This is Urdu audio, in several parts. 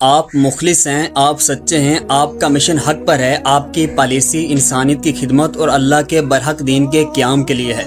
آپ مخلص ہیں، آپ سچے ہیں، آپ کا مشن حق پر ہے، آپ کی پالیسی انسانیت کی خدمت اور اللہ کے برحق دین کے قیام کے لیے ہے،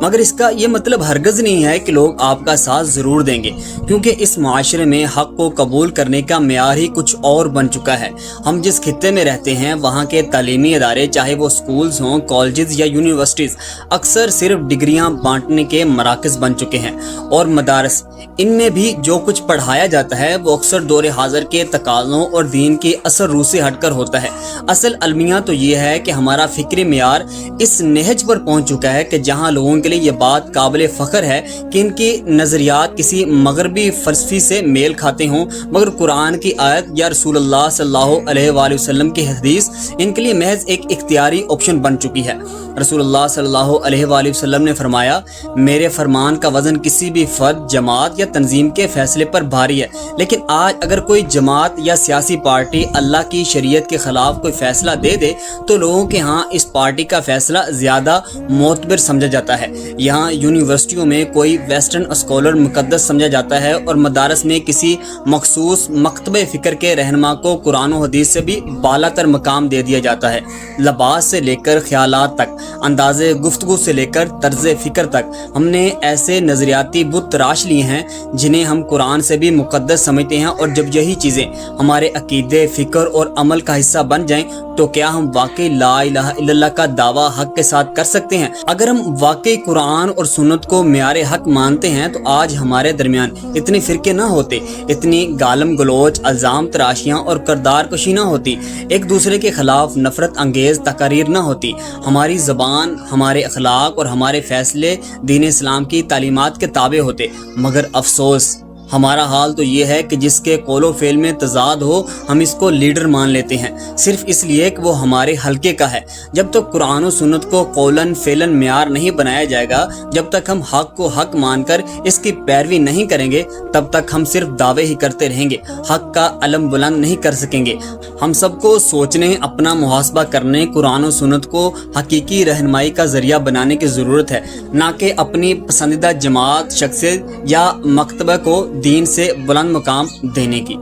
مگر اس کا یہ مطلب ہرگز نہیں ہے کہ لوگ آپ کا ساتھ ضرور دیں گے، کیونکہ اس معاشرے میں حق کو قبول کرنے کا معیار ہی کچھ اور بن چکا ہے۔ ہم جس خطے میں رہتے ہیں وہاں کے تعلیمی ادارے، چاہے وہ سکولز ہوں، کالجز یا یونیورسٹیز، اکثر صرف ڈگریاں بانٹنے کے مراکز بن چکے ہیں، اور مدارس، ان میں بھی جو کچھ پڑھایا جاتا ہے وہ اکثر دور حاضر کے تقاضوں اور دین کے اثر روح سے ہٹ کر ہوتا ہے۔ اصل المیہ تو یہ ہے کہ ہمارا فکری معیار اس نہج پر پہنچ چکا ہے کہ جہاں لوگوں کے لیے یہ بات قابل فخر ہے کہ ان کی نظریات کسی مغربی فلسفی سے میل کھاتے ہوں، مگر قرآن کی آیت یا رسول اللہ صلی اللہ علیہ وآلہ وسلم کی حدیث ان کے لیے محض ایک اختیاری آپشن بن چکی ہے۔ رسول اللہ صلی اللہ علیہ وآلہ وسلم نے فرمایا، میرے فرمان کا وزن کسی بھی فرد، جماعت یا تنظیم کے فیصلے پر بھاری ہے، لیکن آج اگر کوئی جماعت یا سیاسی پارٹی اللہ کی شریعت کے خلاف کوئی فیصلہ دے دے تو لوگوں کے ہاں اس پارٹی کا فیصلہ زیادہ معتبر سمجھا جاتا ہے۔ یہاں یونیورسٹیوں میں کوئی ویسٹرن اسکالر مقدس سمجھا جاتا ہے، اور مدارس میں کسی مخصوص مکتبہ فکر کے رہنما کو قرآن و حدیث سے بھی بالا تر مقام دے دیا جاتا ہے۔ لباس سے لے کر خیالات تک، انداز گفتگو سے لے کر طرز فکر تک، ہم نے ایسے نظریاتی بت تراش لیے ہیں جنہیں ہم قرآن سے بھی مقدس سمجھتے ہیں، اور جب یہی چیزیں ہمارے عقیدے، فکر اور عمل کا حصہ بن جائیں تو کیا ہم واقعی لا الہ الا اللہ کا دعویٰ حق کے ساتھ کر سکتے ہیں؟ اگر ہم واقعی قرآن اور سنت کو معیار حق مانتے ہیں تو آج ہمارے درمیان اتنے فرقے نہ ہوتے، اتنی گالم گلوچ، الزام تراشیاں اور کردار کشی نہ ہوتی، ایک دوسرے کے خلاف نفرت انگیز تقاریر نہ ہوتی، ہماری زبان، ہمارے اخلاق اور ہمارے فیصلے دین اسلام کی تعلیمات کے تابع ہوتے۔ مگر افسوس، ہمارا حال تو یہ ہے کہ جس کے قول و فعل میں تضاد ہو ہم اس کو لیڈر مان لیتے ہیں، صرف اس لیے کہ وہ ہمارے حلقے کا ہے۔ جب تک قرآن و سنت کو قولاً فعلاً معیار نہیں بنایا جائے گا، جب تک ہم حق کو حق مان کر اس کی پیروی نہیں کریں گے، تب تک ہم صرف دعوے ہی کرتے رہیں گے، حق کا علم بلند نہیں کر سکیں گے۔ ہم سب کو سوچنے، اپنا محاسبہ کرنے، قرآن و سنت کو حقیقی رہنمائی کا ذریعہ بنانے کی ضرورت ہے، نہ کہ اپنی پسندیدہ جماعت، شخصیت یا مکتبہ کو دین سے بلند مقام دینے کی۔